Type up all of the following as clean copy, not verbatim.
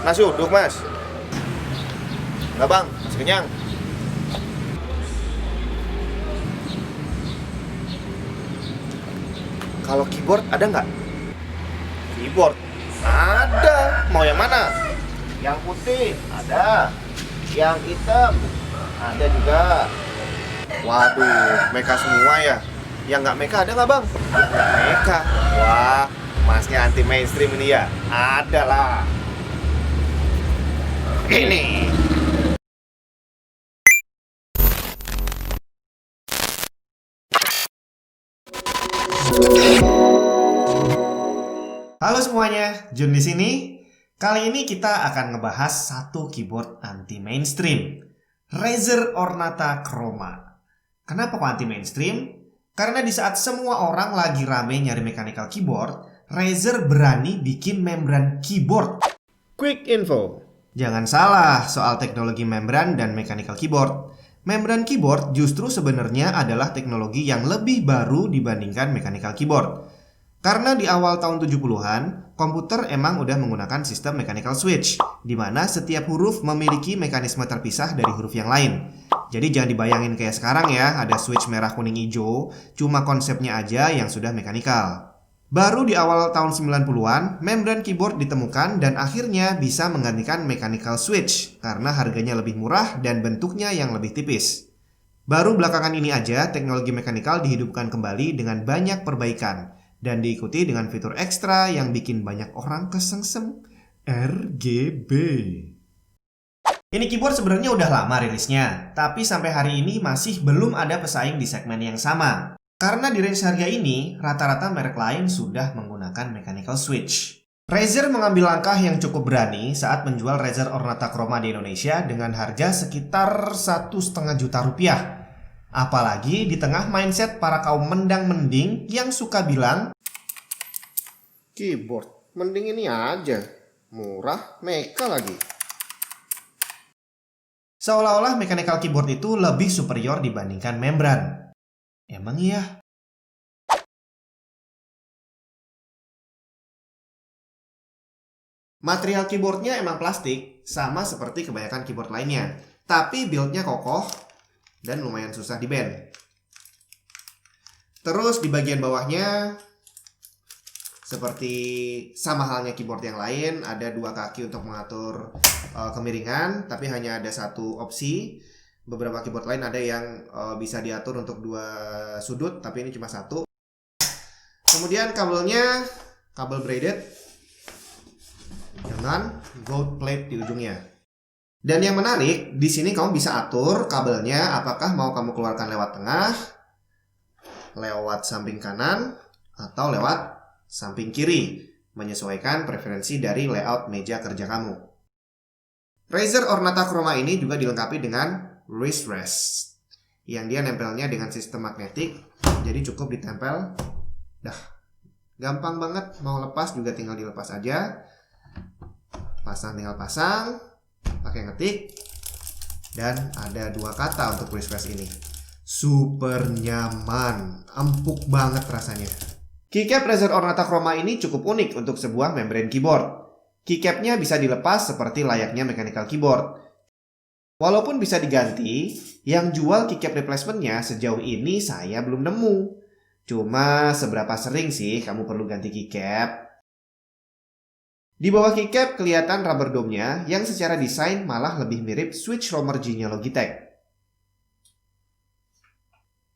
Nasi uduk, Mas. Enggak, Bang. Masih kenyang. Kalau keyboard ada nggak? Keyboard? Ada. Mau yang mana? Yang putih? Ada. Yang hitam? Ada juga. Waduh, meka semua ya. Yang nggak meka ada nggak, Bang? Nggak meka. Wah, Masnya anti mainstream ini ya? Ada lah. Ini. Halo semuanya, Jun di sini. Kali ini kita akan ngebahas satu keyboard anti mainstream, Razer Ornata Chroma. Kenapa kok anti mainstream? Karena di saat semua orang lagi rame nyari mechanical keyboard, Razer berani bikin membran keyboard. Quick info. Jangan salah soal teknologi membran dan mechanical keyboard. Membran keyboard justru sebenarnya adalah teknologi yang lebih baru dibandingkan mechanical keyboard. Karena di awal tahun 70-an, komputer emang udah menggunakan sistem mechanical switch, di mana setiap huruf memiliki mekanisme terpisah dari huruf yang lain. Jadi jangan dibayangin kayak sekarang ya, ada switch merah kuning hijau, cuma konsepnya aja yang sudah mekanikal. Baru di awal tahun 90-an, membran keyboard ditemukan dan akhirnya bisa menggantikan mechanical switch karena harganya lebih murah dan bentuknya yang lebih tipis. Baru belakangan ini aja teknologi mechanical dihidupkan kembali dengan banyak perbaikan dan diikuti dengan fitur ekstra yang bikin banyak orang kesengsem, RGB. Ini keyboard sebenarnya udah lama rilisnya, tapi sampai hari ini masih belum ada pesaing di segmen yang sama. Karena di range harga ini, rata-rata merek lain sudah menggunakan mechanical switch. Razer mengambil langkah yang cukup berani saat menjual Razer Ornata Chroma di Indonesia dengan harga sekitar 1,5 juta rupiah. Apalagi di tengah mindset para kaum mendang-mending yang suka bilang, keyboard, mending ini aja, murah, meka lagi. Seolah-olah mechanical keyboard itu lebih superior dibandingkan membran. Emang iya? Material keyboardnya emang plastik, sama seperti kebanyakan keyboard lainnya. Tapi build-nya kokoh dan lumayan susah di-bend. Terus di bagian bawahnya, seperti sama halnya keyboard yang lain, ada dua kaki untuk mengatur kemiringan, tapi hanya ada satu opsi. Beberapa keyboard lain ada yang bisa diatur untuk dua sudut, tapi ini cuma satu. Kemudian kabelnya, kabel braided dengan gold plate di ujungnya. Dan yang menarik, di sini kamu bisa atur kabelnya apakah mau kamu keluarkan lewat tengah, lewat samping kanan, atau lewat samping kiri, menyesuaikan preferensi dari layout meja kerja kamu. Razer Ornata Chroma ini juga dilengkapi dengan wrist rest, yang dia nempelnya dengan sistem magnetik, jadi cukup ditempel. Dah, gampang banget, mau lepas juga tinggal dilepas aja. Pasang tinggal pasang. Pakai ngetik. Dan ada dua kata untuk wrist rest ini. Super nyaman, empuk banget rasanya. Keycap Razer Ornata Chroma ini cukup unik untuk sebuah membran keyboard. Keycapnya bisa dilepas seperti layaknya mechanical keyboard. Walaupun bisa diganti, yang jual keycap replacementnya sejauh ini saya belum nemu. Cuma seberapa sering sih kamu perlu ganti keycap? Di bawah keycap kelihatan rubber dome-nya yang secara desain malah lebih mirip switch roamer G-nya Logitech.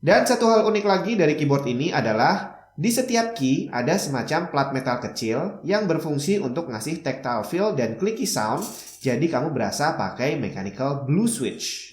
Dan satu hal unik lagi dari keyboard ini adalah di setiap key ada semacam plat metal kecil yang berfungsi untuk ngasih tactile feel dan clicky sound, jadi kamu berasa pakai mechanical blue switch.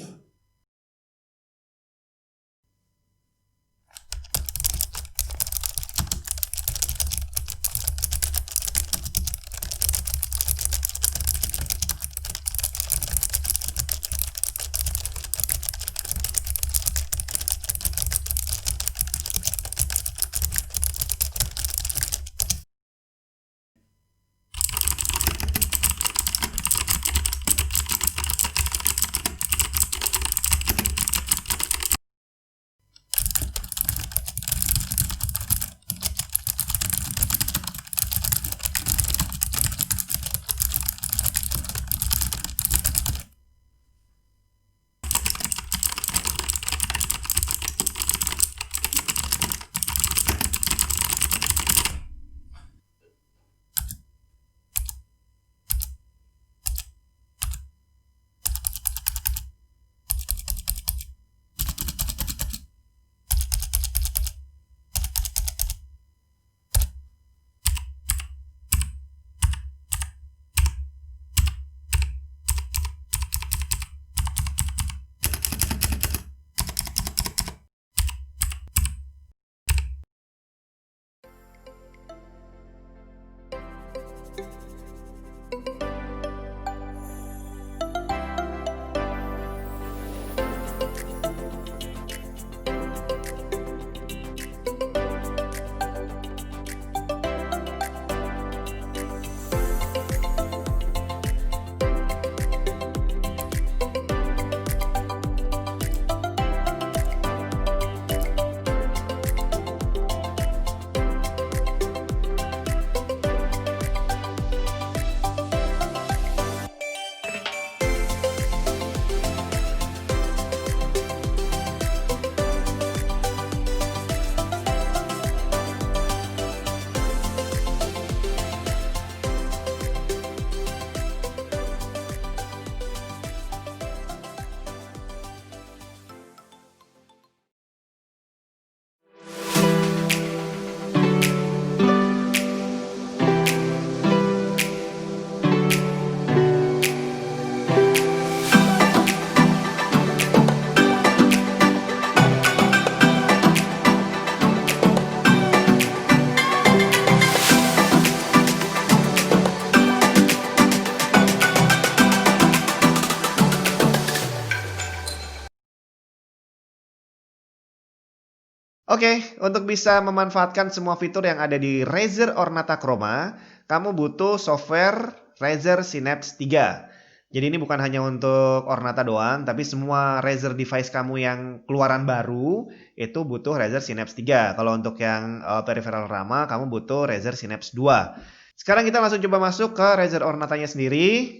Oke, untuk bisa memanfaatkan semua fitur yang ada di Razer Ornata Chroma, kamu butuh software Razer Synapse 3. Jadi ini bukan hanya untuk Ornata doang, tapi semua Razer device kamu yang keluaran baru itu butuh Razer Synapse 3. Kalau untuk yang peripheral lama, kamu butuh Razer Synapse 2. Sekarang kita langsung coba masuk ke Razer Ornatanya sendiri.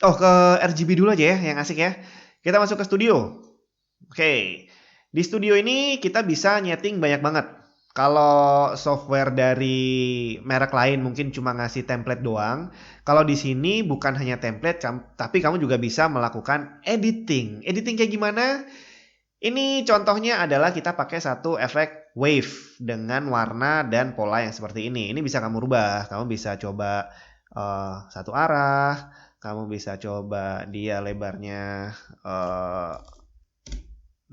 Oh, ke RGB dulu aja ya, yang asik ya. Kita masuk ke studio. Oke. Di studio ini kita bisa nyeting banyak banget. Kalau software dari merek lain mungkin cuma ngasih template doang. Kalau di sini bukan hanya template, tapi kamu juga bisa melakukan editing. Editing kayak gimana? Ini contohnya adalah kita pakai satu efek wave dengan warna dan pola yang seperti ini. Ini bisa kamu rubah. Kamu bisa coba satu arah. Kamu bisa coba dia lebarnya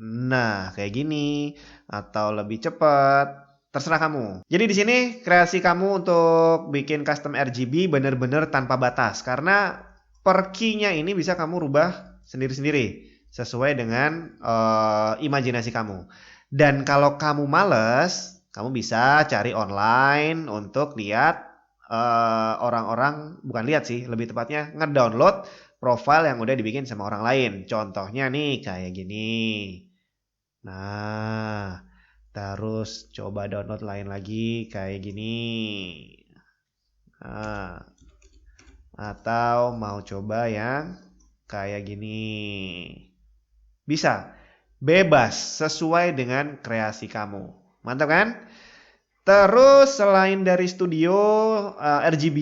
nah, kayak gini atau lebih cepat, terserah kamu. Jadi di sini kreasi kamu untuk bikin custom RGB bener-bener tanpa batas karena per key-nya ini bisa kamu rubah sendiri-sendiri sesuai dengan imajinasi kamu. Dan kalau kamu males, kamu bisa cari online untuk lihat orang-orang, bukan lihat sih, lebih tepatnya ngedownload profile yang udah dibikin sama orang lain. Contohnya nih kayak gini. Nah, terus coba download lain lagi kayak gini. Nah, atau mau coba yang kayak gini. Bisa, bebas sesuai dengan kreasi kamu. Mantap kan? Terus selain dari studio RGB,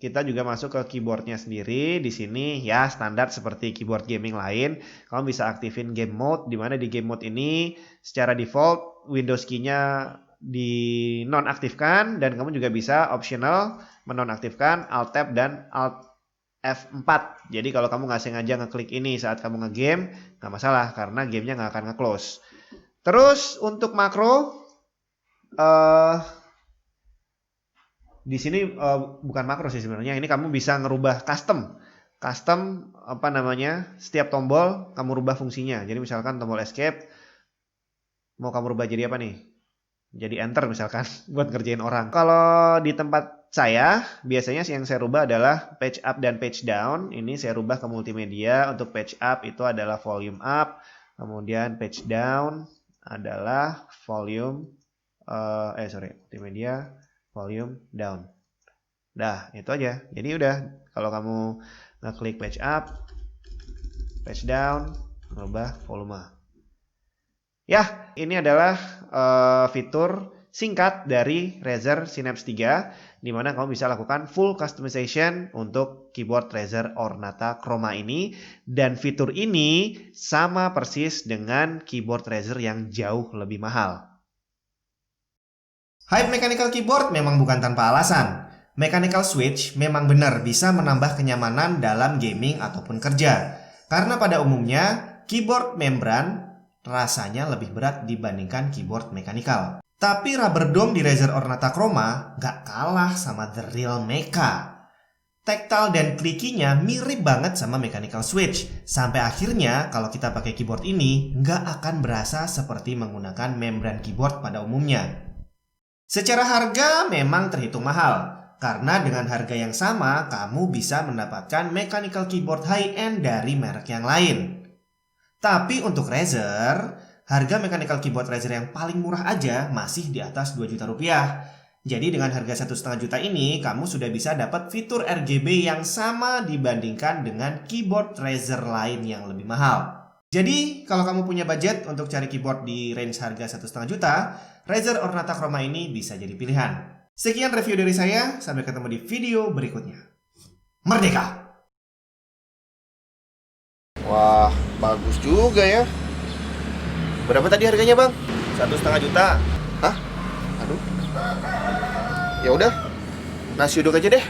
kita juga masuk ke keyboardnya sendiri. Di sini ya standar seperti keyboard gaming lain. Kamu bisa aktifin game mode, di mana di game mode ini secara default Windows key-nya dinonaktifkan dan kamu juga bisa optional menonaktifkan Alt Tab dan Alt F4. Jadi kalau kamu nggak sengaja ngeklik ini saat kamu ngegame, nggak masalah karena gamenya nggak akan nge-close. Terus untuk makro, di sini bukan makro sih sebenarnya. Ini kamu bisa ngerubah custom apa namanya, setiap tombol kamu rubah fungsinya. Jadi misalkan tombol escape mau kamu rubah jadi apa nih? Jadi enter misalkan buat ngerjain orang. Kalau di tempat saya biasanya yang saya rubah adalah page up dan page down. Ini saya rubah ke multimedia. Untuk page up itu adalah volume up, kemudian page down adalah volume multimedia volume down. Dah, itu aja. Jadi udah, kalau kamu ngeklik page up, page down, merubah volume. Ya, ini adalah fitur singkat dari Razer Synapse 3, di mana kamu bisa lakukan full customization untuk keyboard Razer Ornata Chroma ini. Dan fitur ini sama persis dengan keyboard Razer yang jauh lebih mahal. Hype Mechanical Keyboard memang bukan tanpa alasan. Mechanical Switch memang benar bisa menambah kenyamanan dalam gaming ataupun kerja. Karena pada umumnya, keyboard membran rasanya lebih berat dibandingkan keyboard mechanical. Tapi rubber dome di Razer Ornata Chroma gak kalah sama the real mecha. Tactile dan clicky-nya mirip banget sama Mechanical Switch. Sampai akhirnya kalau kita pakai keyboard ini gak akan berasa seperti menggunakan membran keyboard pada umumnya. Secara harga memang terhitung mahal, karena dengan harga yang sama kamu bisa mendapatkan mechanical keyboard high-end dari merek yang lain. Tapi untuk Razer, harga mechanical keyboard Razer yang paling murah aja masih di atas 2 juta rupiah. Jadi dengan harga 1,5 juta ini, kamu sudah bisa dapat fitur RGB yang sama dibandingkan dengan keyboard Razer lain yang lebih mahal. Jadi, kalau kamu punya budget untuk cari keyboard di range harga 1,5 juta, Razer Ornata Chroma ini bisa jadi pilihan. Sekian review dari saya, sampai ketemu di video berikutnya. Merdeka! Wah, bagus juga ya. Berapa tadi harganya, Bang? 1,5 juta. Hah? Aduh. Ya udah, nasi uduk aja deh.